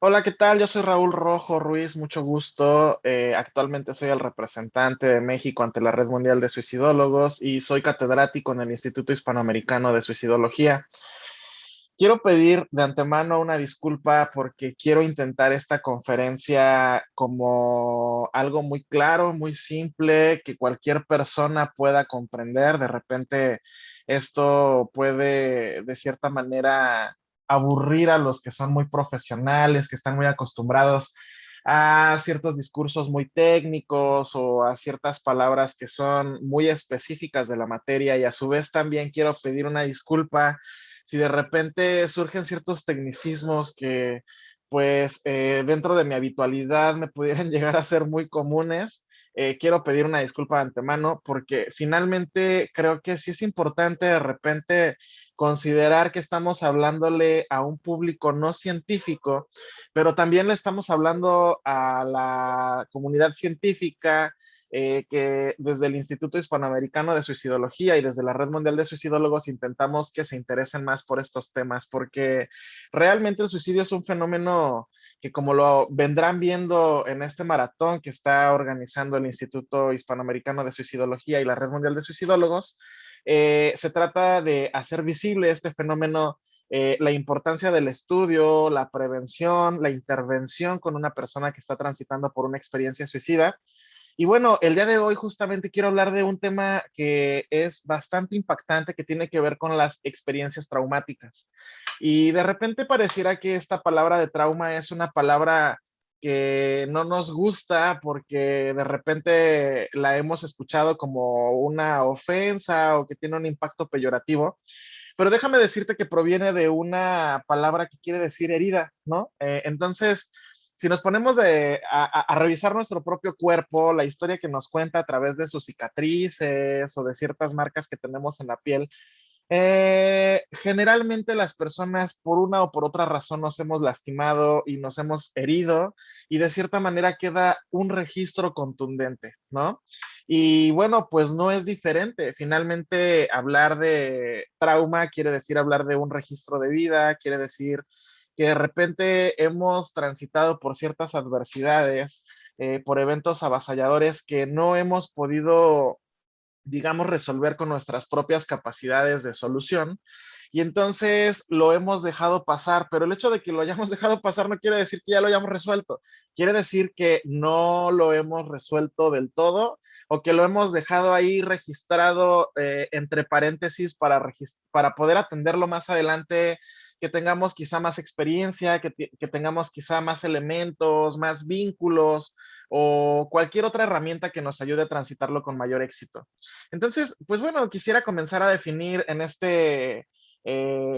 Hola, ¿qué tal? Yo soy Raúl Rojo Ruiz, mucho gusto. Actualmente soy el representante de México ante la Red Mundial de Suicidólogos y soy catedrático en el Instituto Hispanoamericano de Suicidología. Quiero pedir de antemano una disculpa porque quiero intentar esta conferencia como algo muy claro, muy simple, que cualquier persona pueda comprender. De repente, esto puede, de cierta manera, aburrir a los que son muy profesionales, que están muy acostumbrados a ciertos discursos muy técnicos o a ciertas palabras que son muy específicas de la materia, y a su vez también quiero pedir una disculpa si de repente surgen ciertos tecnicismos que pues dentro de mi habitualidad me pudieran llegar a ser muy comunes. Quiero pedir una disculpa de antemano porque finalmente creo que sí es importante de repente considerar que estamos hablándole a un público no científico, pero también le estamos hablando a la comunidad científica, que desde el Instituto Hispanoamericano de Suicidología y desde la Red Mundial de Suicidólogos intentamos que se interesen más por estos temas, porque realmente el suicidio es un fenómeno que, como lo vendrán viendo en este maratón que está organizando el Instituto Hispanoamericano de Suicidología y la Red Mundial de Suicidólogos, se trata de hacer visible este fenómeno, la importancia del estudio, la prevención, la intervención con una persona que está transitando por una experiencia suicida. Y bueno, el día de hoy justamente quiero hablar de un tema que es bastante impactante, que tiene que ver con las experiencias traumáticas. Y de repente pareciera que esta palabra de trauma es una palabra que no nos gusta porque de repente la hemos escuchado como una ofensa o que tiene un impacto peyorativo. Pero déjame decirte que proviene de una palabra que quiere decir herida, ¿no? Entonces, si nos ponemos a revisar nuestro propio cuerpo, la historia que nos cuenta a través de sus cicatrices o de ciertas marcas que tenemos en la piel, generalmente las personas por una o por otra razón nos hemos lastimado y nos hemos herido, y de cierta manera queda un registro contundente, ¿no? Y bueno, pues no es diferente. Finalmente, hablar de trauma quiere decir hablar de un registro de vida, quiere decir que de repente hemos transitado por ciertas adversidades, por eventos avasalladores que no hemos podido, digamos, resolver con nuestras propias capacidades de solución. Y entonces lo hemos dejado pasar, pero el hecho de que lo hayamos dejado pasar no quiere decir que ya lo hayamos resuelto. Quiere decir que no lo hemos resuelto del todo, o que lo hemos dejado ahí registrado, entre paréntesis para poder atenderlo más adelante, que tengamos quizá más experiencia, que tengamos quizá más elementos, más vínculos o cualquier otra herramienta que nos ayude a transitarlo con mayor éxito. Entonces, pues bueno, quisiera comenzar a definir en este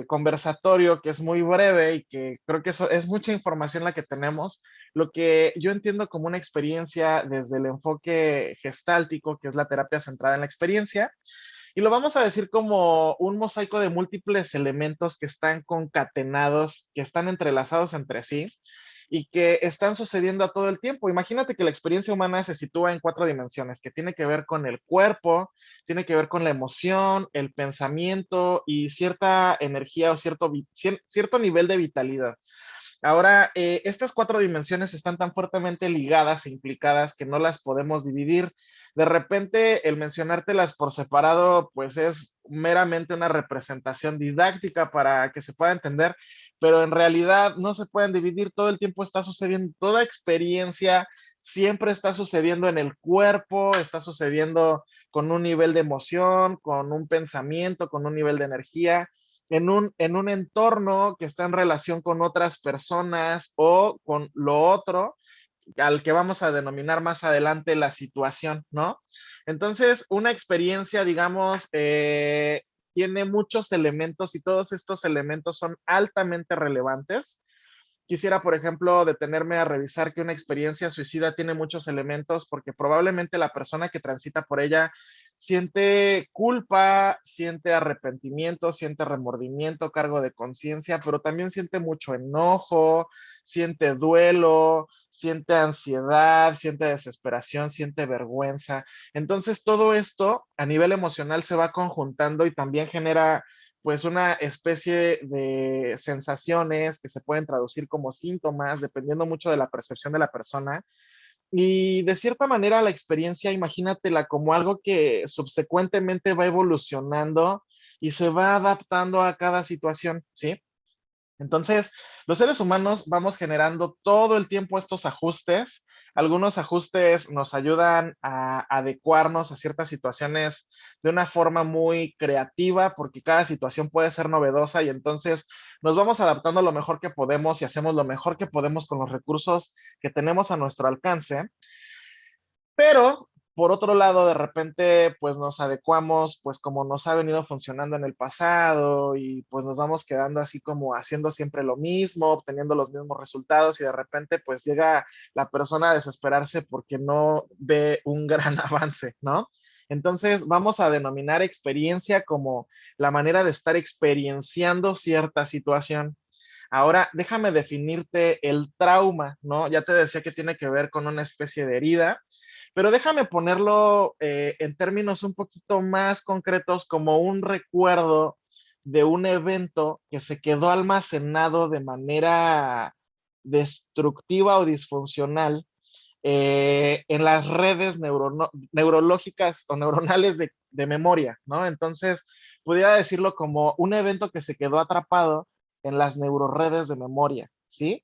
conversatorio, que es muy breve y que creo que eso es mucha información la que tenemos, lo que yo entiendo como una experiencia desde el enfoque gestáltico, que es la terapia centrada en la experiencia, y lo vamos a decir como un mosaico de múltiples elementos que están concatenados, que están entrelazados entre sí y que están sucediendo a todo el tiempo. Imagínate que la experiencia humana se sitúa en cuatro dimensiones, que tiene que ver con el cuerpo, tiene que ver con la emoción, el pensamiento y cierta energía o cierto nivel de vitalidad. Ahora, estas cuatro dimensiones están tan fuertemente ligadas e implicadas que no las podemos dividir. De repente, el mencionártelas por separado, pues es meramente una representación didáctica para que se pueda entender, pero en realidad no se pueden dividir. Todo el tiempo está sucediendo, toda experiencia siempre está sucediendo en el cuerpo, está sucediendo con un nivel de emoción, con un pensamiento, con un nivel de energía, en un entorno que está en relación con otras personas o con lo otro, al que vamos a denominar más adelante la situación, ¿no? Entonces, una experiencia, digamos, tiene muchos elementos y todos estos elementos son altamente relevantes. Quisiera, por ejemplo, detenerme a revisar que una experiencia suicida tiene muchos elementos porque probablemente la persona que transita por ella siente culpa, siente arrepentimiento, siente remordimiento, cargo de conciencia, pero también siente mucho enojo, siente duelo, siente ansiedad, siente desesperación, siente vergüenza. Entonces, todo esto a nivel emocional se va conjuntando y también genera pues una especie de sensaciones que se pueden traducir como síntomas, dependiendo mucho de la percepción de la persona. Y de cierta manera la experiencia, imagínatela como algo que subsecuentemente va evolucionando y se va adaptando a cada situación, ¿sí? Entonces, los seres humanos vamos generando todo el tiempo estos ajustes. Algunos ajustes nos ayudan a adecuarnos a ciertas situaciones de una forma muy creativa, porque cada situación puede ser novedosa y entonces nos vamos adaptando lo mejor que podemos y hacemos lo mejor que podemos con los recursos que tenemos a nuestro alcance. Pero, por otro lado, de repente, pues nos adecuamos, pues como nos ha venido funcionando en el pasado y pues nos vamos quedando así como haciendo siempre lo mismo, obteniendo los mismos resultados y de repente pues llega la persona a desesperarse porque no ve un gran avance, ¿no? Entonces vamos a denominar experiencia como la manera de estar experienciando cierta situación. Ahora, déjame definirte el trauma, ¿no? Ya te decía que tiene que ver con una especie de herida, pero déjame ponerlo en términos un poquito más concretos como un recuerdo de un evento que se quedó almacenado de manera destructiva o disfuncional en las redes neurológicas o neuronales de memoria, ¿no? Entonces, pudiera decirlo como un evento que se quedó atrapado en las neuroredes de memoria, ¿sí?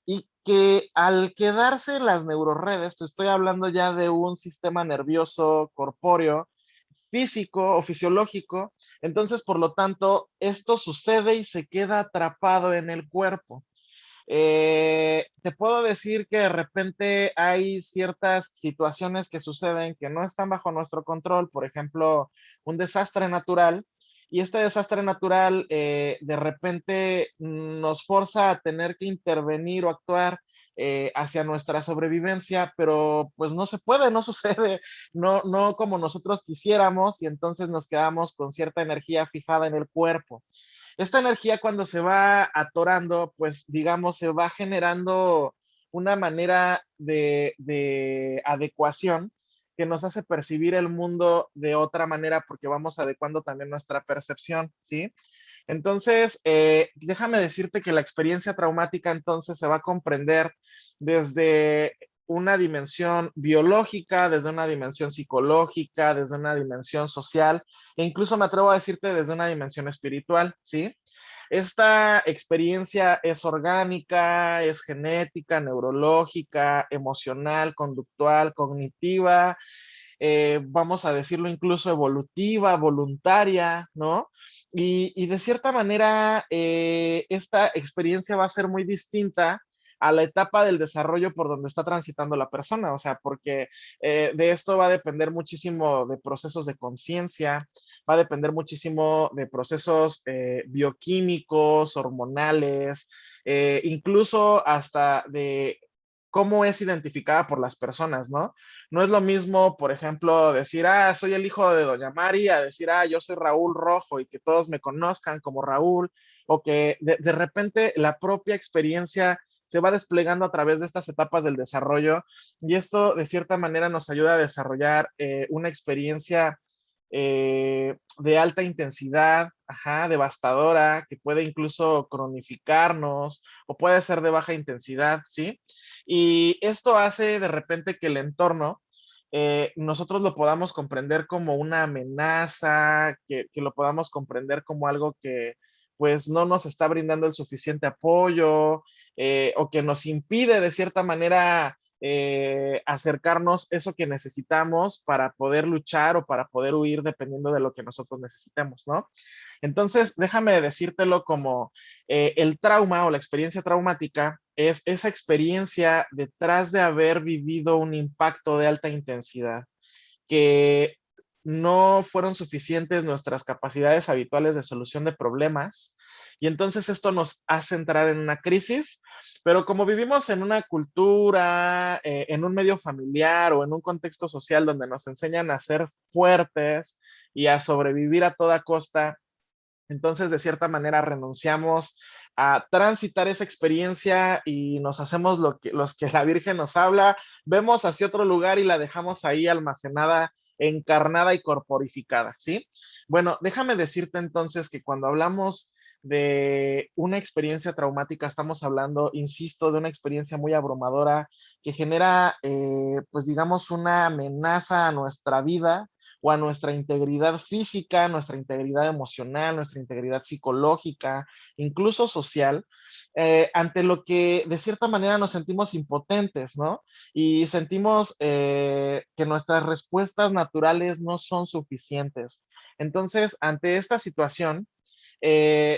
Y que al quedarse en las neuroredes, te estoy hablando ya de un sistema nervioso corpóreo, físico o fisiológico, entonces por lo tanto esto sucede y se queda atrapado en el cuerpo. Te puedo decir que de repente hay ciertas situaciones que suceden que no están bajo nuestro control, por ejemplo, un desastre natural, y este desastre natural de repente nos forza a tener que intervenir o actuar hacia nuestra sobrevivencia, pero pues no se puede, no sucede, no como nosotros quisiéramos, y entonces nos quedamos con cierta energía fijada en el cuerpo. Esta energía cuando se va atorando, pues digamos, se va generando una manera de adecuación que nos hace percibir el mundo de otra manera porque vamos adecuando también nuestra percepción, ¿sí? Entonces, déjame decirte que la experiencia traumática entonces se va a comprender desde una dimensión biológica, desde una dimensión psicológica, desde una dimensión social e incluso me atrevo a decirte desde una dimensión espiritual, ¿sí? Esta experiencia es orgánica, es genética, neurológica, emocional, conductual, cognitiva, vamos a decirlo incluso evolutiva, voluntaria, ¿no? Y de cierta manera, esta experiencia va a ser muy distinta a la etapa del desarrollo por donde está transitando la persona, o sea, porque de esto va a depender muchísimo de procesos de conciencia, va a depender muchísimo de procesos bioquímicos, hormonales, incluso hasta de cómo es identificada por las personas, ¿no? No es lo mismo, por ejemplo, decir, ah, soy el hijo de Doña Mari, a decir, ah, yo soy Raúl Rojo y que todos me conozcan como Raúl, o que de repente la propia experiencia se va desplegando a través de estas etapas del desarrollo y esto de cierta manera nos ayuda a desarrollar una experiencia de alta intensidad, ajá, devastadora, que puede incluso cronificarnos o puede ser de baja intensidad, ¿sí? Y esto hace de repente que el entorno nosotros lo podamos comprender como una amenaza, que lo podamos comprender como algo que pues no nos está brindando el suficiente apoyo o que nos impide de cierta manera acercarnos eso que necesitamos para poder luchar o para poder huir dependiendo de lo que nosotros necesitemos, ¿no? Entonces, déjame decírtelo como el trauma o la experiencia traumática es esa experiencia detrás de haber vivido un impacto de alta intensidad, que no fueron suficientes nuestras capacidades habituales de solución de problemas. Y entonces esto nos hace entrar en una crisis, pero como vivimos en una cultura, en un medio familiar o en un contexto social donde nos enseñan a ser fuertes y a sobrevivir a toda costa, entonces, de cierta manera, renunciamos a transitar esa experiencia y nos hacemos los que la Virgen nos habla, vemos hacia otro lugar y la dejamos ahí almacenada encarnada y corporificada, ¿sí? Bueno, déjame decirte entonces que cuando hablamos de una experiencia traumática, estamos hablando, insisto, de una experiencia muy abrumadora que genera, pues digamos, una amenaza a nuestra vida o a nuestra integridad física, nuestra integridad emocional, nuestra integridad psicológica, incluso social, ante lo que de cierta manera nos sentimos impotentes, ¿no? Y sentimos que nuestras respuestas naturales no son suficientes. Entonces, ante esta situación,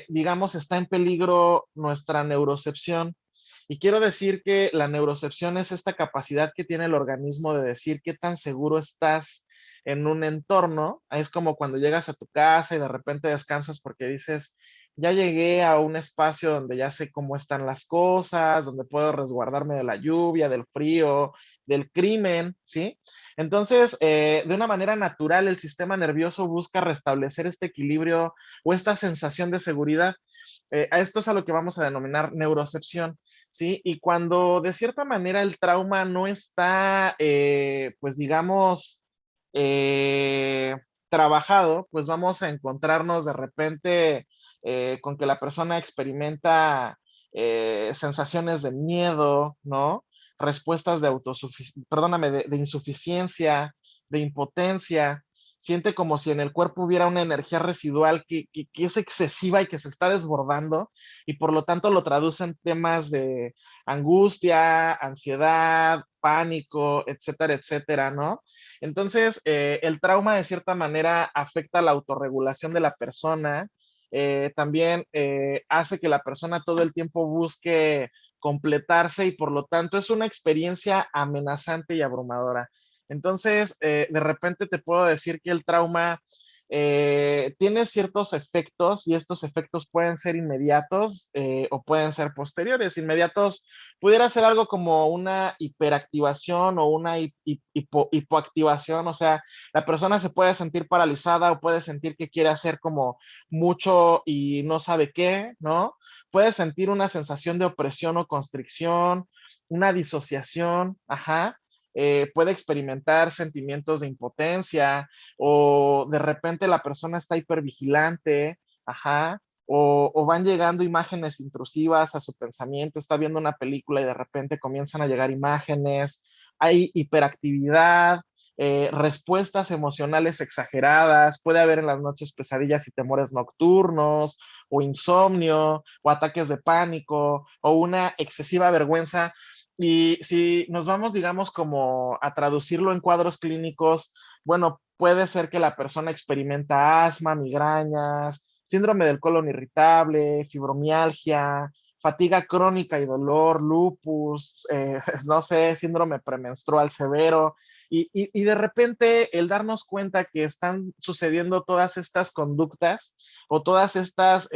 digamos, está en peligro nuestra neurocepción. Y quiero decir que la neurocepción es esta capacidad que tiene el organismo de decir qué tan seguro estás en un entorno. Es como cuando llegas a tu casa y de repente descansas porque dices, ya llegué a un espacio donde ya sé cómo están las cosas, donde puedo resguardarme de la lluvia, del frío, del crimen, ¿sí? Entonces, de una manera natural, el sistema nervioso busca restablecer este equilibrio o esta sensación de seguridad. A esto es a lo que vamos a denominar neurocepción, ¿sí? Y cuando de cierta manera el trauma no está, pues digamos, eh, trabajado, pues vamos a encontrarnos de repente con que la persona experimenta sensaciones de miedo, ¿no? Respuestas de autosuficiencia, perdóname, de insuficiencia, de impotencia, siente como si en el cuerpo hubiera una energía residual que es excesiva y que se está desbordando y por lo tanto lo traduce en temas de angustia, ansiedad, pánico, etcétera, etcétera, ¿no? Entonces, el trauma de cierta manera afecta la autorregulación de la persona, también hace que la persona todo el tiempo busque completarse y por lo tanto es una experiencia amenazante y abrumadora. Entonces, de repente te puedo decir que el trauma tiene ciertos efectos y estos efectos pueden ser inmediatos o pueden ser posteriores. Inmediatos pudiera ser algo como una hiperactivación o una hipoactivación, o sea, la persona se puede sentir paralizada o puede sentir que quiere hacer como mucho y no sabe qué, ¿no? Puede sentir una sensación de opresión o constricción, una disociación, ajá, puede experimentar sentimientos de impotencia o de repente la persona está hipervigilante, ajá, o van llegando imágenes intrusivas a su pensamiento, está viendo una película y de repente comienzan a llegar imágenes, hay hiperactividad, respuestas emocionales exageradas, puede haber en las noches pesadillas y temores nocturnos, o insomnio, o ataques de pánico, o una excesiva vergüenza. Y si nos vamos, digamos, como a traducirlo en cuadros clínicos, bueno, puede ser que la persona experimenta asma, migrañas, síndrome del colon irritable, fibromialgia, fatiga crónica y dolor, lupus, no sé, síndrome premenstrual severo. Y de repente el darnos cuenta que están sucediendo todas estas conductas o todas estas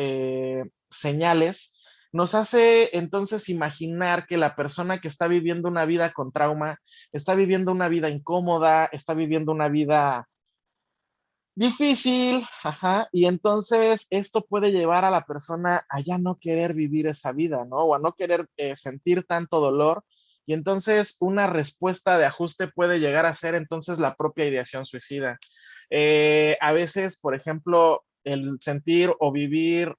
señales, nos hace entonces imaginar que la persona que está viviendo una vida con trauma está viviendo una vida incómoda, está viviendo una vida difícil, ajá, y entonces esto puede llevar a la persona a ya no querer vivir esa vida, ¿no? O a no querer sentir tanto dolor, y entonces una respuesta de ajuste puede llegar a ser entonces la propia ideación suicida. A veces, por ejemplo, el sentir o vivir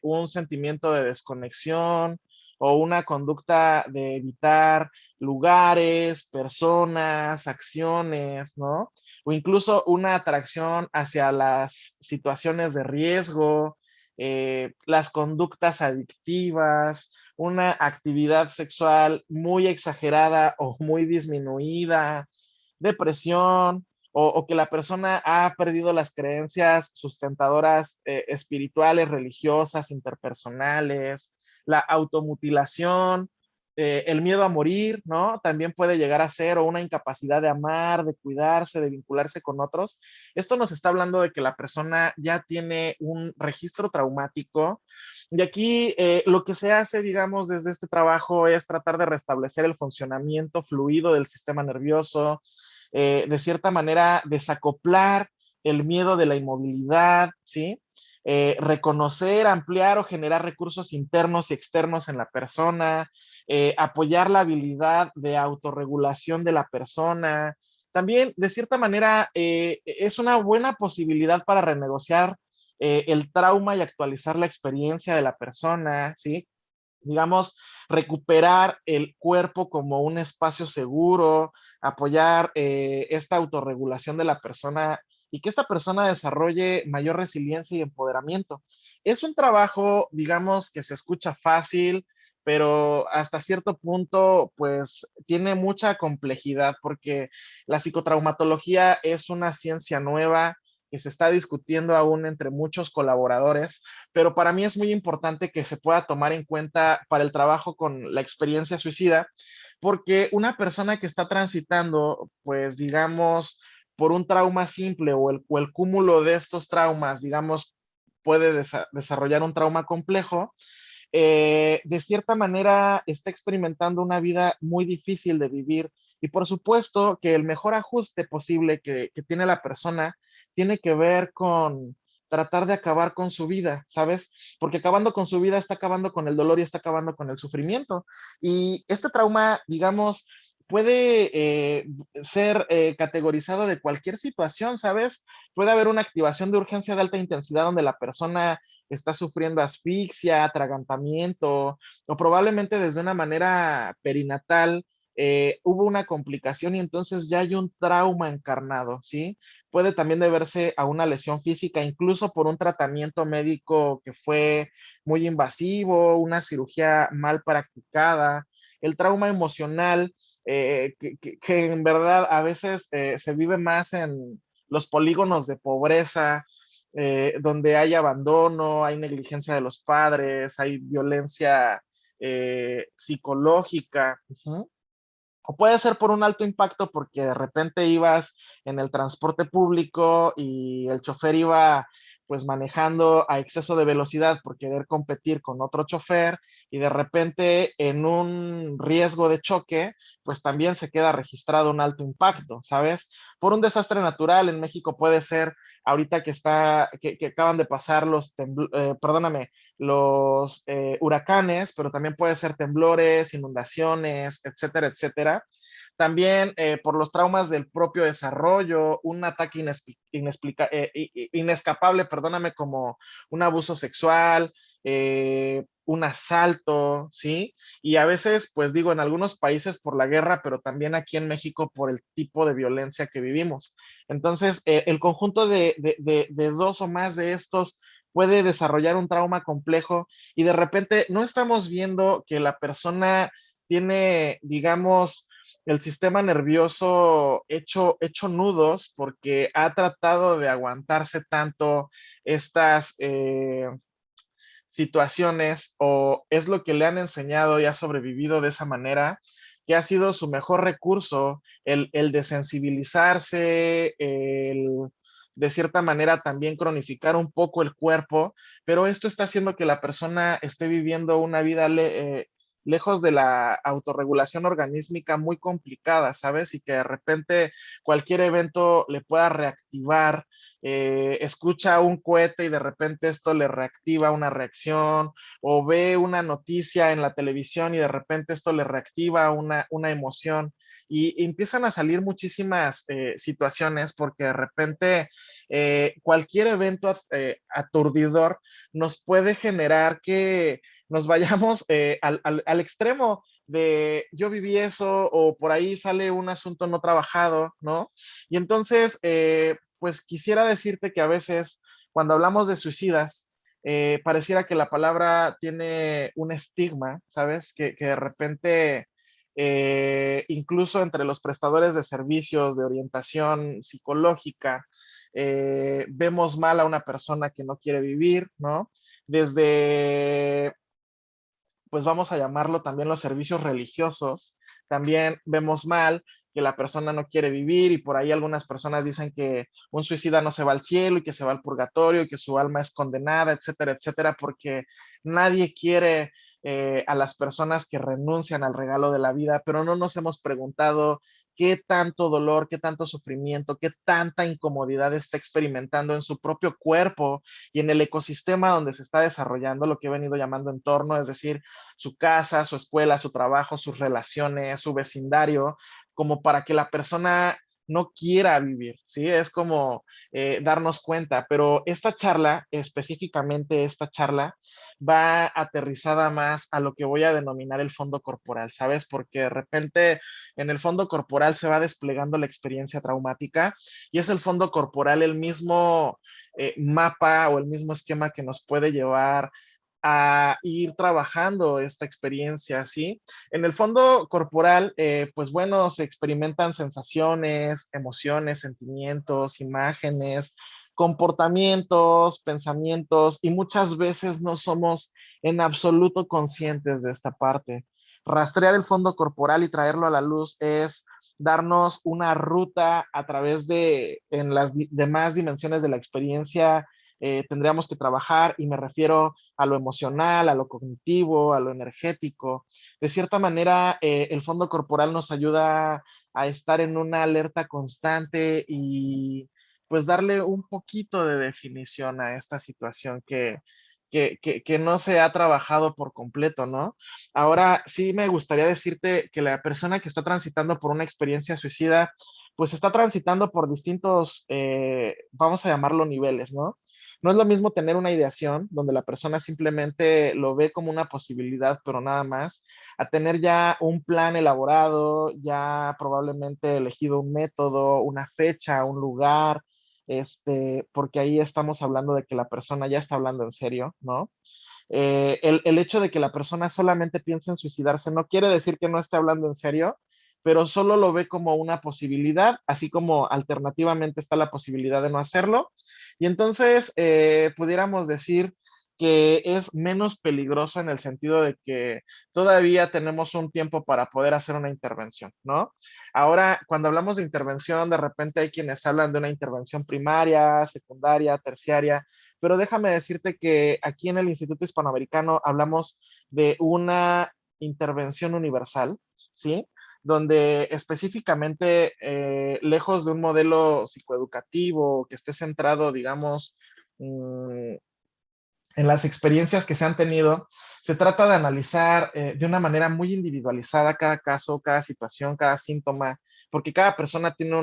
un sentimiento de desconexión o una conducta de evitar lugares, personas, acciones, ¿no? O incluso una atracción hacia las situaciones de riesgo, las conductas adictivas, una actividad sexual muy exagerada o muy disminuida, depresión, o que la persona ha perdido las creencias sustentadoras espirituales, religiosas, interpersonales, la automutilación, el miedo a morir, ¿no? También puede llegar a ser, o una incapacidad de amar, de cuidarse, de vincularse con otros. Esto nos está hablando de que la persona ya tiene un registro traumático y aquí lo que se hace, digamos, desde este trabajo es tratar de restablecer el funcionamiento fluido del sistema nervioso, de cierta manera desacoplar el miedo de la inmovilidad, ¿sí? Reconocer, ampliar o generar recursos internos y externos en la persona, apoyar la habilidad de autorregulación de la persona, también de cierta manera es una buena posibilidad para renegociar el trauma y actualizar la experiencia de la persona, ¿sí? Digamos, recuperar el cuerpo como un espacio seguro, apoyar esta autorregulación de la persona y que esta persona desarrolle mayor resiliencia y empoderamiento. Es un trabajo, digamos, que se escucha fácil, pero hasta cierto punto, pues, tiene mucha complejidad porque la psicotraumatología es una ciencia nueva que se está discutiendo aún entre muchos colaboradores, pero para mí es muy importante que se pueda tomar en cuenta para el trabajo con la experiencia suicida, porque una persona que está transitando, pues digamos, por un trauma simple o el cúmulo de estos traumas, digamos, puede desarrollar un trauma complejo, de cierta manera está experimentando una vida muy difícil de vivir y por supuesto que el mejor ajuste posible que tiene la persona tiene que ver con tratar de acabar con su vida, ¿sabes? Porque acabando con su vida está acabando con el dolor y está acabando con el sufrimiento. Y este trauma, digamos, puede ser categorizado de cualquier situación, ¿sabes? Puede haber una activación de urgencia de alta intensidad donde la persona está sufriendo asfixia, atragantamiento, o probablemente desde una manera perinatal hubo una complicación y entonces ya hay un trauma encarnado, ¿sí? Puede también deberse a una lesión física, incluso por un tratamiento médico que fue muy invasivo, una cirugía mal practicada, el trauma emocional, que en verdad a veces se vive más en los polígonos de pobreza, donde hay abandono, hay negligencia de los padres, hay violencia psicológica. Uh-huh. O puede ser por un alto impacto porque de repente ibas en el transporte público y el chofer iba pues manejando a exceso de velocidad por querer competir con otro chofer y de repente en un riesgo de choque pues también se queda registrado un alto impacto, ¿sabes? Por un desastre natural en México puede ser ahorita que acaban de pasar perdóname, los huracanes, pero también puede ser temblores, inundaciones, etcétera, etcétera. También por los traumas del propio desarrollo, un ataque inescapable, perdóname, como un abuso sexual, un asalto, ¿sí? Y a veces, pues digo, en algunos países por la guerra, pero también aquí en México por el tipo de violencia que vivimos. Entonces, el conjunto de dos o más de estos puede desarrollar un trauma complejo y de repente no estamos viendo que la persona tiene, digamos, el sistema nervioso hecho nudos porque ha tratado de aguantarse tanto estas situaciones o es lo que le han enseñado y ha sobrevivido de esa manera, que ha sido su mejor recurso, el desensibilizarse, el de cierta manera también cronificar un poco el cuerpo, pero esto está haciendo que la persona esté viviendo una vida lejos de la autorregulación organísmica muy complicada, ¿sabes? Y que de repente cualquier evento le pueda reactivar, escucha un cohete y de repente esto le reactiva una reacción, o ve una noticia en la televisión y de repente esto le reactiva una emoción. Y empiezan a salir muchísimas situaciones porque de repente cualquier evento aturdidor nos puede generar que nos vayamos al extremo de yo viví eso o por ahí sale un asunto no trabajado, ¿no? Y entonces, pues quisiera decirte que a veces cuando hablamos de suicidas, pareciera que la palabra tiene un estigma, ¿sabes? Que de repente, incluso entre los prestadores de servicios de orientación psicológica, vemos mal a una persona que no quiere vivir, ¿no? Desde pues vamos a llamarlo también los servicios religiosos, también vemos mal que la persona no quiere vivir y por ahí algunas personas dicen que un suicida no se va al cielo y que se va al purgatorio y que su alma es condenada, etcétera, etcétera, porque nadie quiere a las personas que renuncian al regalo de la vida, pero no nos hemos preguntado qué tanto dolor, qué tanto sufrimiento, qué tanta incomodidad está experimentando en su propio cuerpo y en el ecosistema donde se está desarrollando lo que he venido llamando entorno, es decir, su casa, su escuela, su trabajo, sus relaciones, su vecindario, como para que la persona no quiera vivir, ¿sí? Es como darnos cuenta, pero esta charla, específicamente esta charla, va aterrizada más a lo que voy a denominar el fondo corporal, ¿sabes? Porque de repente en el fondo corporal se va desplegando la experiencia traumática y es el fondo corporal el mismo mapa o el mismo esquema que nos puede llevar a ir trabajando esta experiencia, ¿sí? En el fondo corporal, pues bueno, se experimentan sensaciones, emociones, sentimientos, imágenes, comportamientos, pensamientos, y muchas veces no somos en absoluto conscientes de esta parte. Rastrear el fondo corporal y traerlo a la luz es darnos una ruta a través de, en las demás dimensiones de la experiencia, tendríamos que trabajar, y me refiero a lo emocional, a lo cognitivo, a lo energético. De cierta manera, el fondo corporal nos ayuda a estar en una alerta constante y pues darle un poquito de definición a esta situación que no se ha trabajado por completo, ¿no? Ahora sí me gustaría decirte que la persona que está transitando por una experiencia suicida, pues está transitando por distintos, vamos a llamarlo niveles, ¿no? No es lo mismo tener una ideación donde la persona simplemente lo ve como una posibilidad, pero nada más, a tener ya un plan elaborado, ya probablemente elegido un método, una fecha, un lugar, porque ahí estamos hablando de que la persona ya está hablando en serio, ¿no? El hecho de que la persona solamente piense en suicidarse no quiere decir que no esté hablando en serio, pero solo lo ve como una posibilidad, así como alternativamente está la posibilidad de no hacerlo. Y entonces pudiéramos decir que es menos peligroso en el sentido de que todavía tenemos un tiempo para poder hacer una intervención, ¿no? Ahora, cuando hablamos de intervención, de repente hay quienes hablan de una intervención primaria, secundaria, terciaria, pero déjame decirte que aquí en el Instituto Hispanoamericano hablamos de una intervención universal, ¿sí? Donde específicamente, lejos de un modelo psicoeducativo que esté centrado, digamos, en las experiencias que se han tenido, se trata de analizar de una manera muy individualizada cada caso, cada situación, cada síntoma, porque cada persona tiene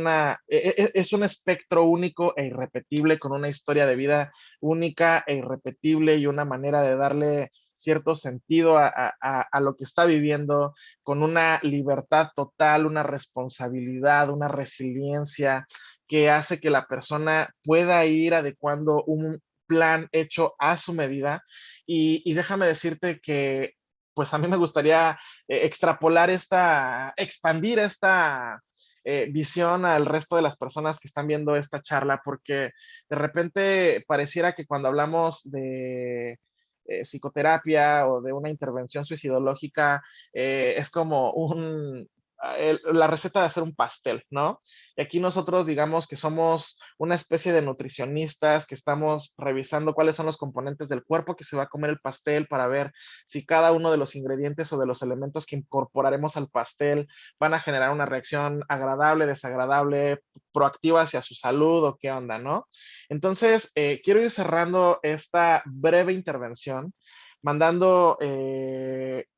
es un espectro único e irrepetible, con una historia de vida única e irrepetible y una manera de darle cierto sentido a lo que está viviendo, con una libertad total, una responsabilidad, una resiliencia que hace que la persona pueda ir adecuando un plan hecho a su medida. Y déjame decirte que, pues a mí me gustaría extrapolar expandir esta visión al resto de las personas que están viendo esta charla, porque de repente pareciera que cuando hablamos de psicoterapia o de una intervención suicidológica, es como la receta de hacer un pastel, ¿no? Y aquí nosotros digamos que somos una especie de nutricionistas que estamos revisando cuáles son los componentes del cuerpo que se va a comer el pastel para ver si cada uno de los ingredientes o de los elementos que incorporaremos al pastel van a generar una reacción agradable, desagradable, proactiva hacia su salud o qué onda, ¿no? Entonces, quiero ir cerrando esta breve intervención mandando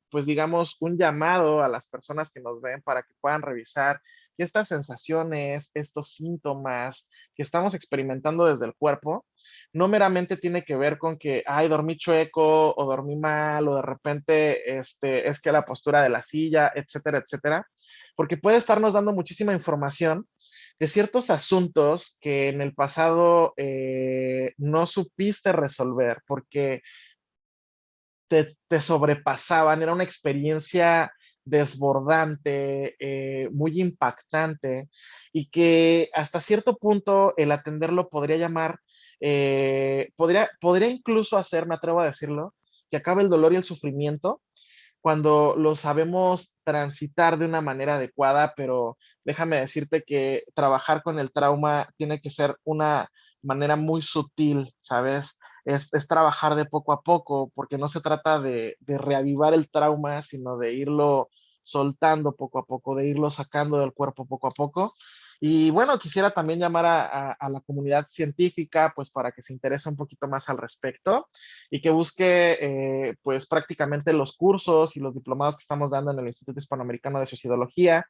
pues digamos, un llamado a las personas que nos ven para que puedan revisar que estas sensaciones, estos síntomas que estamos experimentando desde el cuerpo, no meramente tiene que ver con que, ay, dormí chueco o dormí mal o de repente es que la postura de la silla, etcétera, etcétera, porque puede estarnos dando muchísima información de ciertos asuntos que en el pasado no supiste resolver porque te sobrepasaban, era una experiencia desbordante, muy impactante, y que hasta cierto punto el atenderlo podría llamar, podría incluso hacer, me atrevo a decirlo, que acabe el dolor y el sufrimiento cuando lo sabemos transitar de una manera adecuada, pero déjame decirte que trabajar con el trauma tiene que ser una manera muy sutil, ¿sabes? Es trabajar de poco a poco, porque no se trata de reavivar el trauma, sino de irlo soltando poco a poco, de irlo sacando del cuerpo poco a poco. Y bueno, quisiera también llamar a la comunidad científica, pues para que se interese un poquito más al respecto y que busque pues prácticamente los cursos y los diplomados que estamos dando en el Instituto Hispanoamericano de Suicidología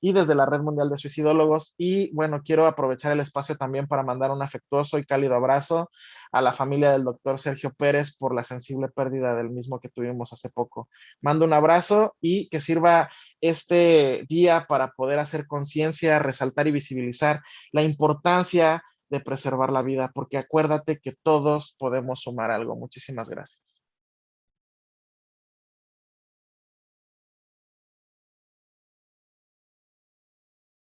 y desde la Red Mundial de Suicidólogos. Y bueno, quiero aprovechar el espacio también para mandar un afectuoso y cálido abrazo a la familia del doctor Sergio Pérez por la sensible pérdida del mismo que tuvimos hace poco. Mando un abrazo y que sirva este día para poder hacer conciencia, resaltar y visibilizar la importancia de preservar la vida, porque acuérdate que todos podemos sumar algo. Muchísimas gracias.